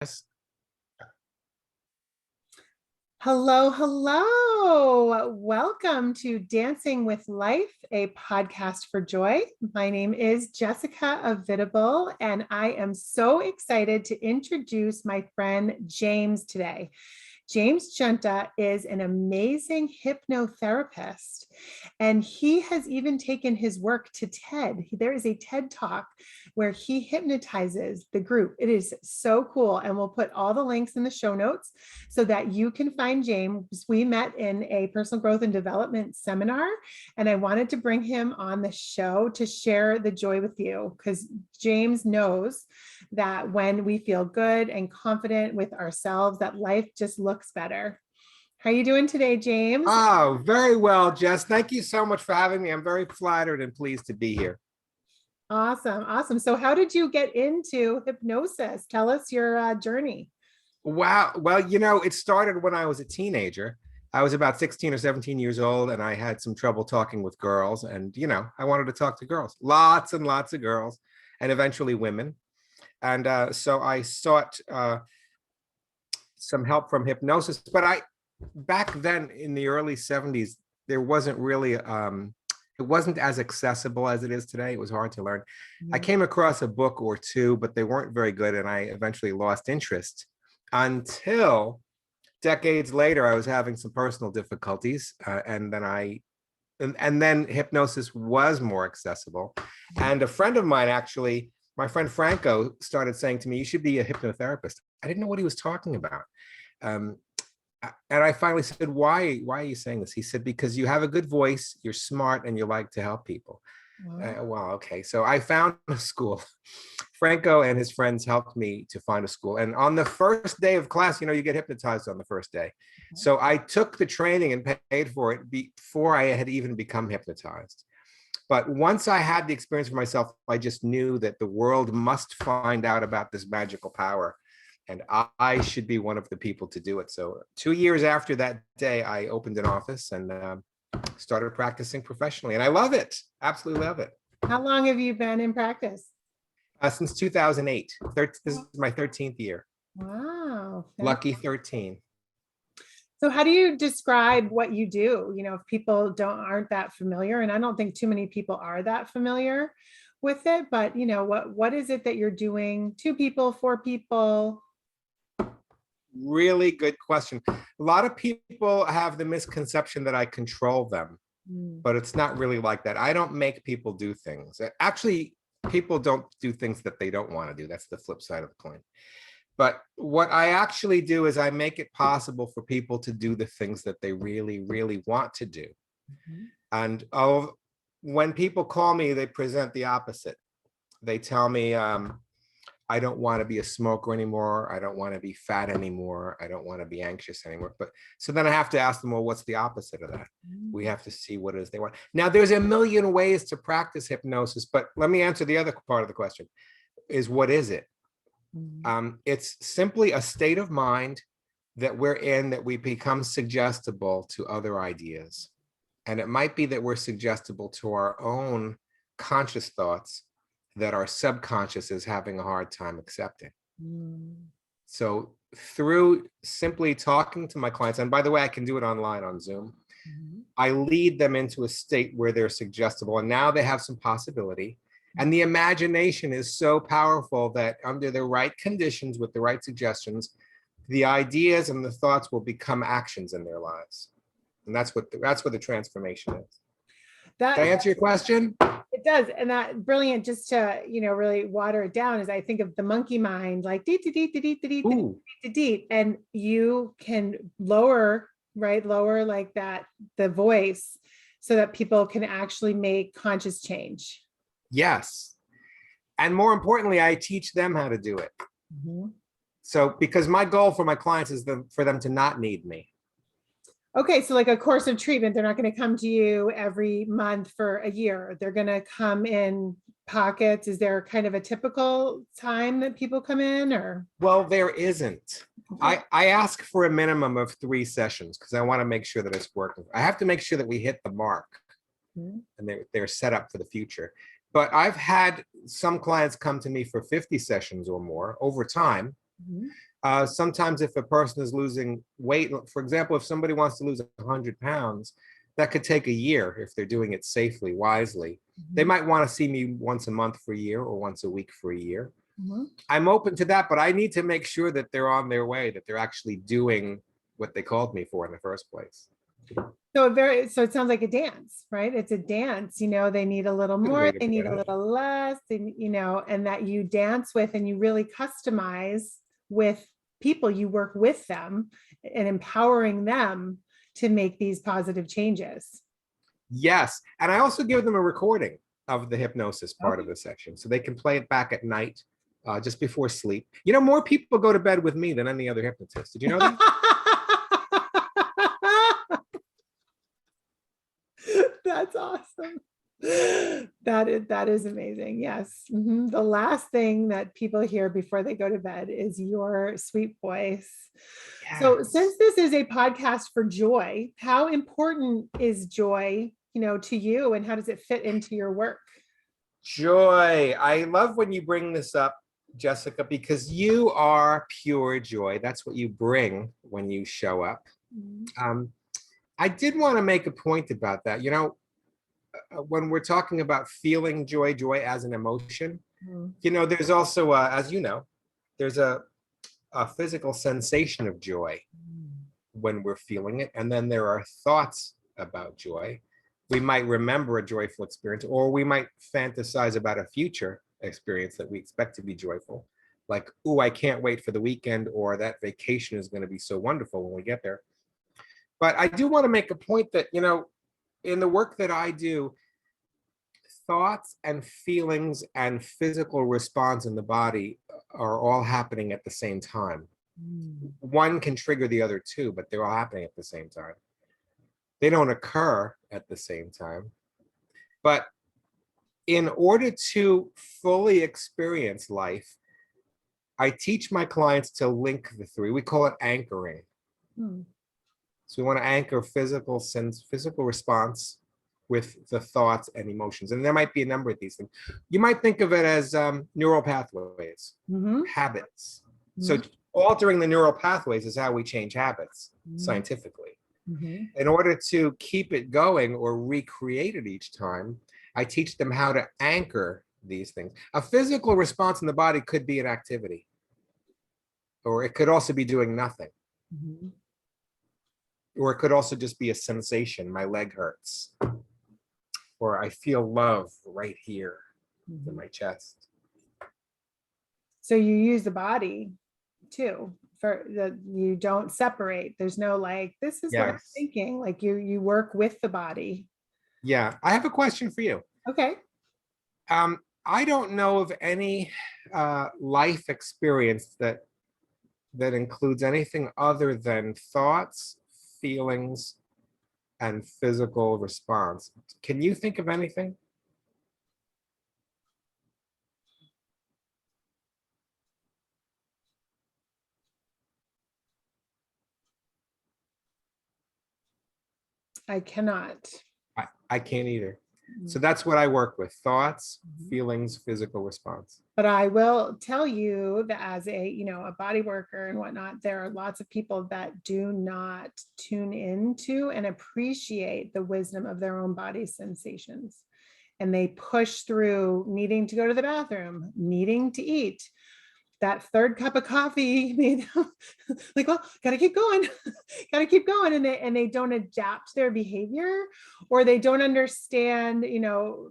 Yes. Hello, hello. Welcome to Dancing with Life, a podcast for joy. My name is Jessica Avidable, and I am so excited to introduce my friend James today. James Giunta is an amazing hypnotherapist, and he has even taken his work to TED. There is a TED Talk where he hypnotizes the group. It is so cool, and we'll put all the links in the show notes so that you can find James. We met in a personal growth and development seminar, and I wanted to bring him on the show to share the joy with you because James knows that when we feel good and confident with ourselves, that life just looks better. How are you doing today, James? Oh, very well, Jess. Thank you so much for having me. I'm very flattered and pleased to be here. Awesome. Awesome. So how did you get into hypnosis? Tell us your journey. Wow. Well, it started when I was a teenager. I was about 16 or 17 years old, and I had some trouble talking with girls. And, I wanted to talk to girls, lots and lots of girls, and eventually women. And so I sought some help from hypnosis. But back then in the early 70s, there wasn't really it wasn't as accessible as it is today. It was hard to learn. I came across a book or two, but they weren't very good, and I eventually lost interest until decades later. I was having some personal difficulties, and then hypnosis was more accessible. And a friend of mine, actually, my friend Franco, started saying to me, "You should be a hypnotherapist." I didn't know what he was talking about. Um, and I finally said, why are you saying this? He said, because you have a good voice, you're smart, and you like to help people. Wow. Well, okay. So I found a school. Franco and his friends helped me to find a school. And on the first day of class, you get hypnotized on the first day. So I took the training and paid for it before I had even become hypnotized. But once I had the experience for myself, I just knew that the world must find out about this magical power. And I should be one of the people to do it. So 2 years after that day, I opened an office and started practicing professionally. And I love it. Absolutely love it. How long have you been in practice? Since 2008. This is my 13th year. Wow. Lucky 13. So how do you describe what you do? If people aren't that familiar, and I don't think too many people are that familiar with it, but what is it that you're doing? 2 people, 4 people? Really good question. A lot of people have the misconception that I control them, but it's not really like that. I don't make people do things. Actually, people don't do things that they don't want to do. That's the flip side of the coin. But what I actually do is I make it possible for people to do the things that they really, really want to do. And when people call me, they present the opposite. They tell me, I don't want to be a smoker anymore. I don't want to be fat anymore. I don't want to be anxious anymore. But so then I have to ask them, well, what's the opposite of that? We have to see what it is they want. Now, there's a million ways to practice hypnosis, but let me answer the other part of the question is, what is it? It's simply a state of mind that we're in that we become suggestible to other ideas. And it might be that we're suggestible to our own conscious thoughts that our subconscious is having a hard time accepting. So through simply talking to my clients, and by the way, I can do it online on Zoom, I lead them into a state where they're suggestible, and now they have some possibility. And the imagination is so powerful that under the right conditions, with the right suggestions, the ideas and the thoughts will become actions in their lives. And that's what the transformation is. Did I answer your question? It does. And that brilliant, just to, really water it down, is I think of the monkey mind, like deet, deet, deet, deet, deet, deet, deet, and you can lower like that, the voice, so that people can actually make conscious change. Yes. And more importantly, I teach them how to do it. So, because my goal for my clients is for them to not need me. Okay, so like a course of treatment, they're not going to come to you every month for a year. They're going to come in pockets. Is there kind of a typical time that people come in, or? Well, there isn't. I ask for a minimum of 3 sessions because I want to make sure that it's working. I have to make sure that we hit the mark and they're set up for the future. But I've had some clients come to me for 50 sessions or more over time. Sometimes if a person is losing weight, for example, if somebody wants to lose 100 pounds, that could take a year if they're doing it safely, wisely. They Mhm. might want to see me once a month for a year or once a week for a year. Mhm. I'm open to that, but I need to make sure that they're on their way, that they're actually doing what they called me for in the first place. So it sounds like a dance, right? It's a dance, they need a little Good more, way to they put need a it. little less, and that you dance with and you really customize with people, you work with them and empowering them to make these positive changes. Yes. And I also give them a recording of the hypnosis part of Okay. the session so they can play it back at night, just before sleep. More people go to bed with me than any other hypnotist. Did you know that? That's awesome. That is amazing. Yes. Mhm. The last thing that people hear before they go to bed is your sweet voice. So Yes. since this is a podcast for joy, how important is joy, to you, and how does it fit into your work? Joy. I love when you bring this up, Jessica, because you are pure joy. That's what you bring when you show up. Mhm. Um, I did want to make a point about that. When we're talking about feeling joy, joy as an emotion, there's also, as you know, there's a physical sensation of joy when we're feeling it. And then there are thoughts about joy. We might remember a joyful experience, or we might fantasize about a future experience that we expect to be joyful. Like, oh, I can't wait for the weekend, or that vacation is going to be so wonderful when we get there. But I do want to make a point that, in the work that I do, thoughts and feelings and physical response in the body are all happening at the same time. One can trigger the other two, but they're all happening at the same time. They don't occur at the same time. But in order to fully experience life, I teach my clients to link the three. We call it anchoring. Hmm. So we want to anchor physical response with the thoughts and emotions. And there might be a number of these things. You might think of it as neural pathways, Mhm. habits. So Mhm. altering the neural pathways is how we change habits Mhm. scientifically. Mhm. In order to keep it going or recreate it each time, I teach them how to anchor these things. A physical response in the body could be an activity, or it could also be doing nothing, Mhm. or it could also just be a sensation. My leg hurts, or I feel love right here in Mhm. my chest. So you use the body too, for the you don't separate. There's no like, this is what I'm Yes. thinking. Like you work with the body. Yeah. I have a question for you. Okay. I don't know of any life experience that includes anything other than thoughts, feelings, and physical response. Can you think of anything? I cannot. I can't either. So Mhm. that's what I work with: thoughts, feelings, physical response. But I will tell you that as a body worker and whatnot, there are lots of people that do not tune into and appreciate the wisdom of their own body sensations. And they push through needing to go to the bathroom, needing to eat, that third cup of coffee made them like, well, gotta keep going, gotta keep going. And they don't adapt their behavior, or they don't understand,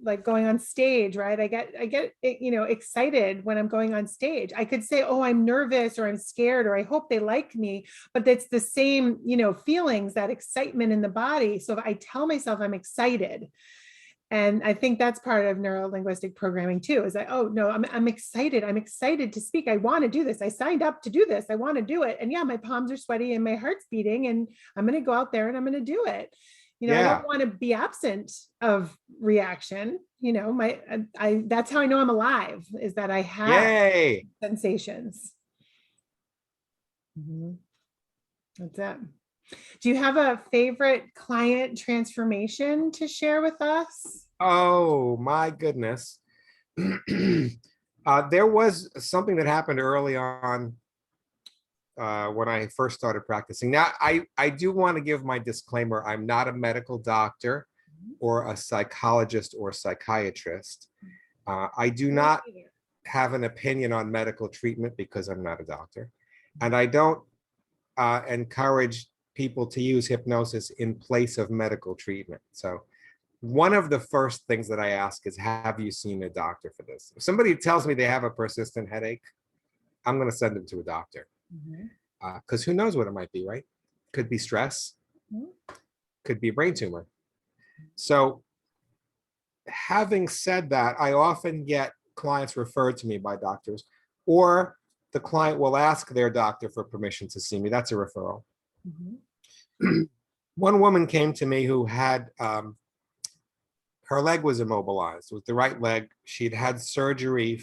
like going on stage, right? I get excited when I'm going on stage. I could say, oh, I'm nervous or I'm scared or I hope they like me, but it's the same, feelings, that excitement in the body. So if I tell myself I'm excited, and I think that's part of neuro linguistic programming too, is that, oh no, I'm excited. I'm excited to speak. I want to do this. I signed up to do this. I want to do it. And yeah, my palms are sweaty and my heart's beating, and I'm going to go out there and I'm going to do it. I don't Yeah. want to be absent of reaction. That's how I know I'm alive, is that I have Yay. sensations. Mhm. That's it. Do you have a favorite client transformation to share with us? Oh my goodness. There was something that happened early on when I first started practicing. Now, I do want to give my disclaimer. I'm not a medical doctor or a psychologist or psychiatrist. I do not have an opinion on medical treatment because I'm not a doctor. And I don't encourage people to use hypnosis in place of medical treatment. So one of the first things that I ask is, have you seen a doctor for this? If somebody tells me they have a persistent headache, I'm going to send them to a doctor. Because who knows what it might be, right? Could be stress, could be a brain tumor. So having said that, I often get clients referred to me by doctors, or the client will ask their doctor for permission to see me. That's a referral. One woman came to me who had her leg was immobilized with the right leg. She'd had surgery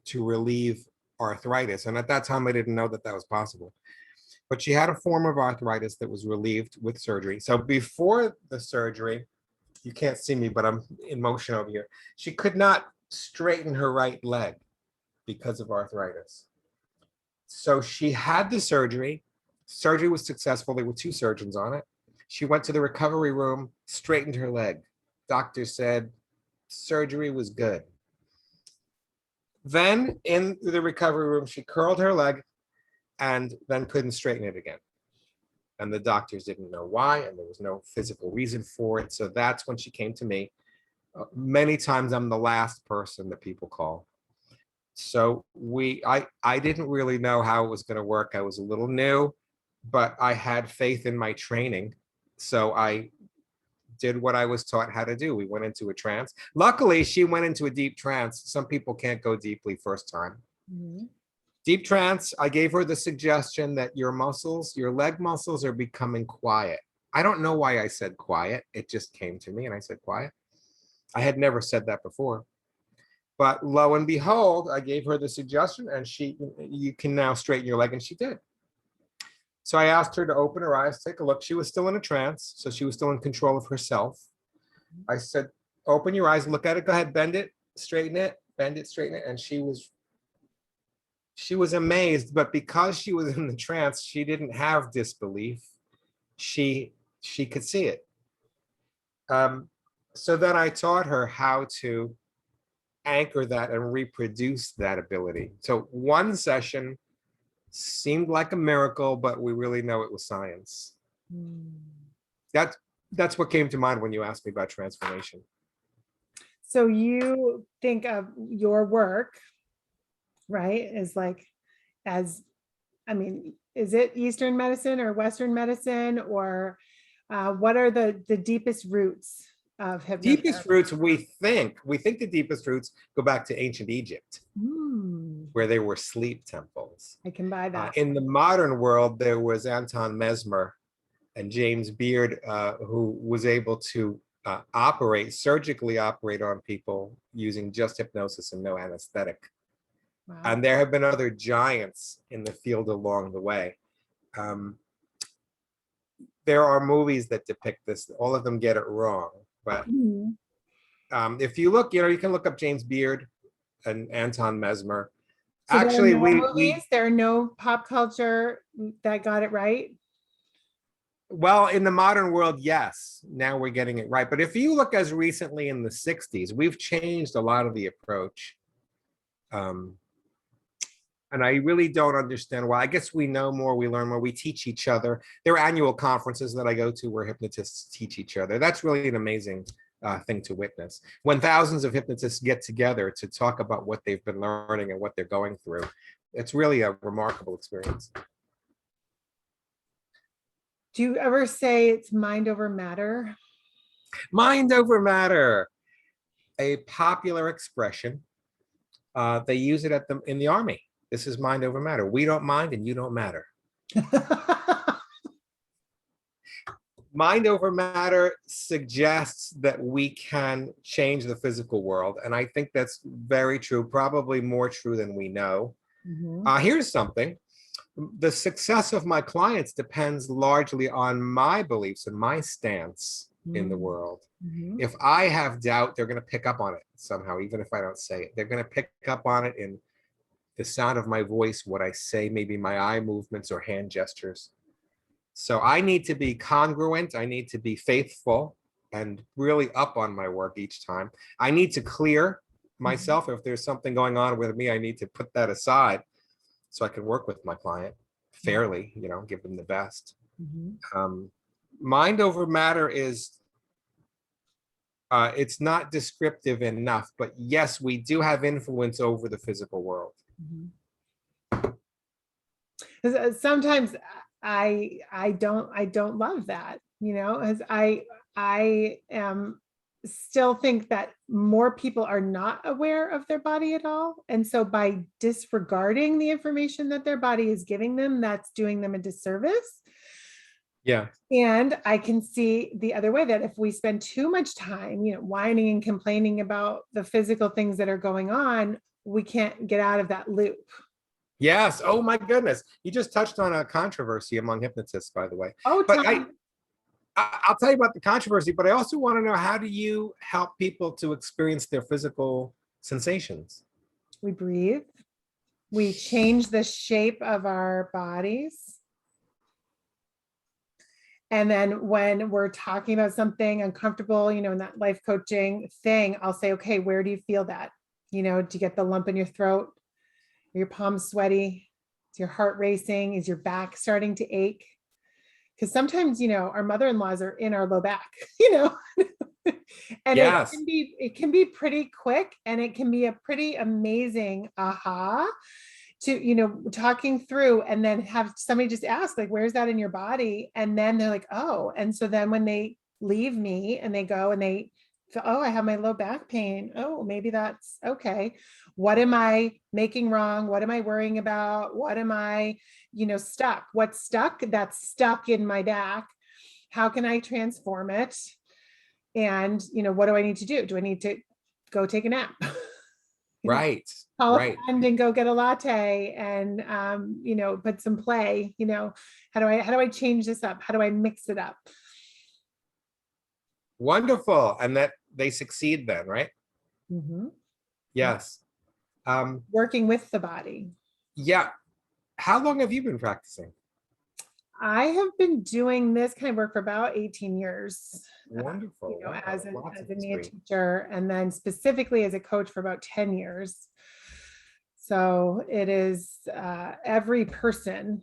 to relieve arthritis. And at that time, I didn't know that that was possible. But she had a form of arthritis that was relieved with surgery. So before the surgery, you can't see me, but I'm in motion over here. She could not straighten her right leg because of arthritis. So she had the surgery. Surgery was successful. There were 2 surgeons on it. She went to the recovery room, straightened her leg. Doctor said surgery was good. Then in the recovery room, she curled her leg and then couldn't straighten it again. And the doctors didn't know why, and there was no physical reason for it. So that's when she came to me. Many times I'm the last person that people call. So I didn't really know how it was going to work. I was a little new, but I had faith in my training. So I did what I was taught how to do. We went into a trance. Luckily, she went into a deep trance. Some people can't go deeply first time. Deep trance, I gave her the suggestion that your muscles, your leg muscles are becoming quiet. I don't know why I said quiet. It just came to me and I said quiet. I had never said that before. But lo and behold, I gave her the suggestion and you can now straighten your leg, and she did. So I asked her to open her eyes, take a look. She was still in a trance, so she was still in control of herself. I said, open your eyes, look at it, go ahead, bend it, straighten it, bend it, straighten it. And she was amazed, but because she was in the trance, she didn't have disbelief. She could see it. So then I taught her how to anchor that and reproduce that ability. So one session seemed like a miracle, but we really know it was science. That's what came to mind when you asked me about transformation. So you think of your work, right, is is it Eastern medicine or Western medicine, or what are the deepest roots of hypnotherapy? Deepest roots, we think the deepest roots go back to ancient Egypt, where there were sleep temples. I can buy that. In the modern world, there was Anton Mesmer and James Beard, who was able to surgically operate on people using just hypnosis and no anesthetic. Wow. And there have been other giants in the field along the way. There are movies that depict this. All of them get it wrong. But if you look, you can look up James Beard and Anton Mesmer. So actually, there are no pop culture that got it right. Well, in the modern world, yes. Now we're getting it right. But if you look as recently in the 60s, we've changed a lot of the approach. And I really don't understand why. I guess we know more, we learn more, we teach each other. There are annual conferences that I go to where hypnotists teach each other. That's really an amazing thing to witness. When thousands of hypnotists get together to talk about what they've been learning and what they're going through, it's really a remarkable experience. Do you ever say it's mind over matter? Mind over matter, a popular expression. They use it in the Army. This is mind over matter. We don't mind and you don't matter. Mind over matter suggests that we can change the physical world. And I think that's very true, probably more true than we know. Here's something. The success of my clients depends largely on my beliefs and my stance in the world. If I have doubt, they're going to pick up on it somehow, even if I don't say it. They're going to pick up on it in the sound of my voice, what I say, maybe my eye movements or hand gestures. So I need to be congruent. I need to be faithful and really up on my work each time. I need to clear myself. If there's something going on with me, I need to put that aside so I can work with my client fairly, give them the best. Mind over matter is, it's not descriptive enough, but yes, we do have influence over the physical world. Sometimes I don't love that, as I am still think that more people are not aware of their body at all. And so by disregarding the information that their body is giving them, that's doing them a disservice. Yeah. And I can see the other way, that if we spend too much time, whining and complaining about the physical things that are going on, we can't get out of that loop. Yes. Oh my goodness. You just touched on a controversy among hypnotists, by the way. Oh, But I'll tell you about the controversy, but I also want to know, how do you help people to experience their physical sensations? We breathe. We change the shape of our bodies. And then when we're talking about something uncomfortable, in that life coaching thing, I'll say, okay, where do you feel that? Do you get the lump in your throat? Are your palms sweaty? Is your heart racing? Is your back starting to ache? Because sometimes, our mother-in-laws are in our low back, and Yes. it can be pretty quick, and it can be a pretty amazing aha to, talking through, and then have somebody just ask, like, where's that in your body? And then they're like, oh, and so then when they leave me and they go and they feel, oh, I have my low back pain. Oh, maybe that's okay. What am I making wrong? What am I worrying about? What am I, stuck? What's stuck? That's stuck in my back. How can I transform it? And, what do I need to do? Do I need to go take a nap? Right. Call a Right. friend and go get a latte and, put some play, how do I change this up? How do I mix it up? Wonderful. And that they succeed then, right? Yes. Working with the body. Yeah. How long have you been practicing? I have been doing this kind of work for about 18 years. Wonderful. Wow. As a Lots of NIA history. teacher, and then specifically as a coach for about 10 years. So it is, every person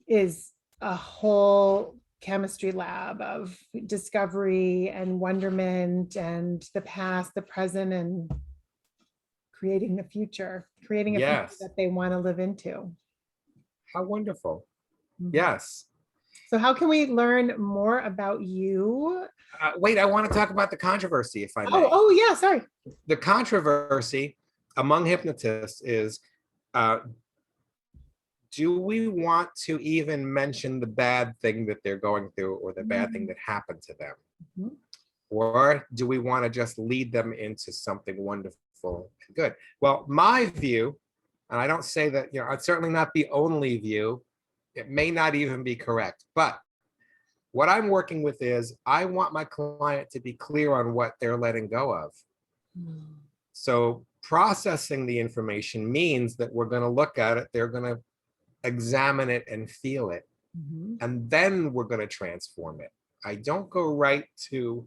is a whole chemistry lab of discovery and wonderment, and the past, the present, and creating the future, creating a future Yes. that they want to live into. How wonderful. Yes. So how can we learn more about you? Wait, I want to talk about the controversy, if I may. Oh, yeah, sorry. The controversy among hypnotists is, do we want to even mention the bad thing that they're going through, or the bad thing that happened to them? Or do we want to just lead them into something wonderful and good? Well, my view, and I don't say that, it's certainly not the only view. It may not even be correct, but what I'm working with is, I want my client to be clear on what they're letting go of. So processing the information means that we're going to look at it, they're going to examine it and feel it, and then we're going to transform it. I don't go right to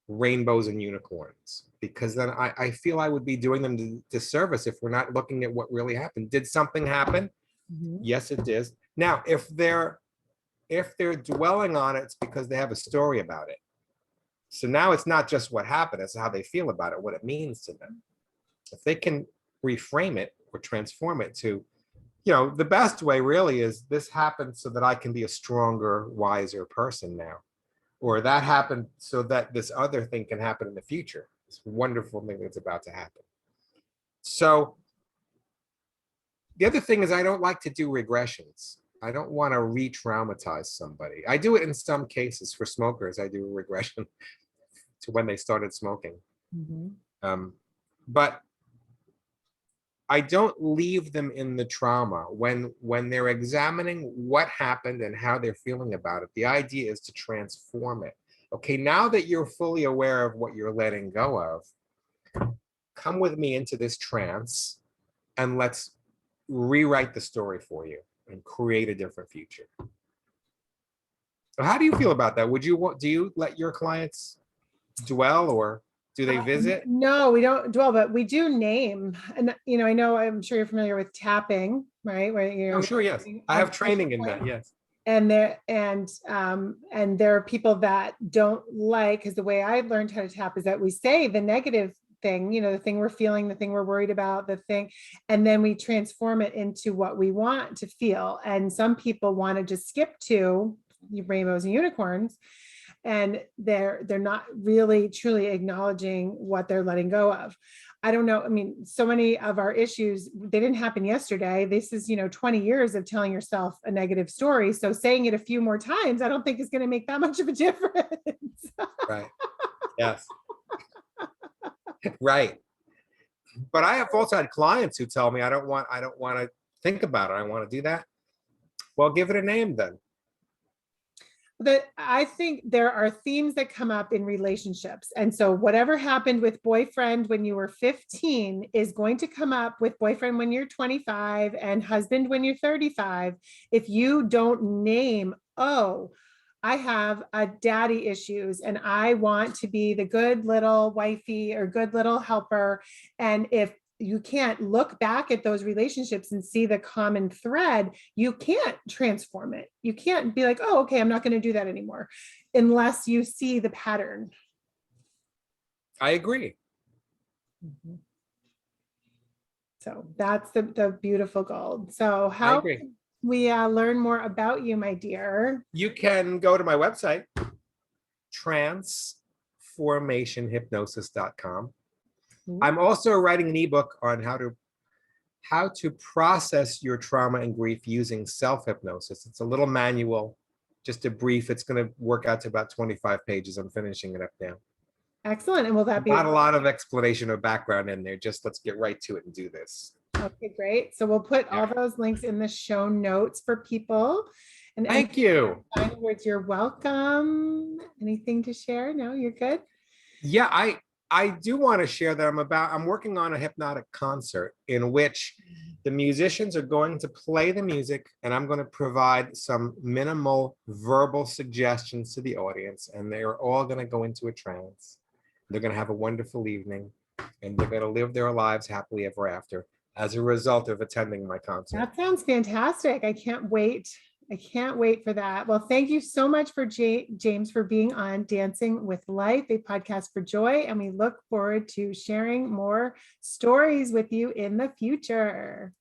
rainbows and unicorns, because then I feel I would be doing them a disservice if we're not looking at what really happened. Did something happen? Yes, it did. Now, if they're dwelling on it, it's because they have a story about it. So now it's not just what happened, it's how they feel about it, what it means to them. If they can reframe it or transform it to, the best way really is, this happened so that I can be a stronger, wiser person now. Or that happened so that this other thing can happen in the future. This wonderful thing that's about to happen. So the other thing is, I don't like to do regressions. I don't want to re-traumatize somebody. I do it in some cases. For smokers, I do a regression to when they started smoking. But I don't leave them in the trauma. When they're examining what happened and how they're feeling about it, the idea is to transform it. Okay, now that you're fully aware of what you're letting go of, come with me into this trance, and let's rewrite the story for you and create a different future. So how do you feel about that? Do you let your clients dwell, or do they visit? No, we don't dwell, but we do name. And, I know, I'm sure you're familiar with tapping, right? Where Oh, sure, yes. I have training in that, yes. And there are people that don't like, because the way I learned how to tap is that we say the negative thing, the thing we're feeling, the thing we're worried about, the thing, and then we transform it into what we want to feel. And some people want to just skip to rainbows and unicorns, and they're not really truly acknowledging what they're letting go of. I don't know. I mean, so many of our issues, they didn't happen yesterday. This is, 20 years of telling yourself a negative story. So saying it a few more times, I don't think is going to make that much of a difference. Right. Yes. Right. But I have also had clients who tell me, I don't want to think about it. I want to do that. Well, give it a name then. That I think there are themes that come up in relationships. And so whatever happened with boyfriend when you were 15 is going to come up with boyfriend when you're 25 and husband when you're 35. If you don't name, oh, I have a daddy issues and I want to be the good little wifey or good little helper. And if you can't look back at those relationships and see the common thread, you can't transform it. You can't be like, oh, okay, I'm not going to do that anymore, unless you see the pattern. I agree. Mm-hmm. So that's the beautiful gold. So how can we learn more about you, my dear? You can go to my website, transformationhypnosis.com. I'm also writing an ebook on how to process your trauma and grief using self-hypnosis. It's a little manual, just a brief. It's going to work out to about 25 pages. I'm finishing it up now. Excellent. And will that be not a lot of explanation or background in there? Just let's get right to it and do this. Okay, great. So we'll put all those links in the show notes for people. And thank you. Final words, you're welcome. Anything to share? No, you're good. Yeah, I do want to share that I'm working on a hypnotic concert in which the musicians are going to play the music and I'm going to provide some minimal verbal suggestions to the audience, and they're all going to go into a trance. They're going to have a wonderful evening and they're going to live their lives happily ever after as a result of attending my concert. That sounds fantastic. I can't wait. I can't wait for that. Well, thank you so much for James for being on Dancing with Life, a podcast for joy. And we look forward to sharing more stories with you in the future.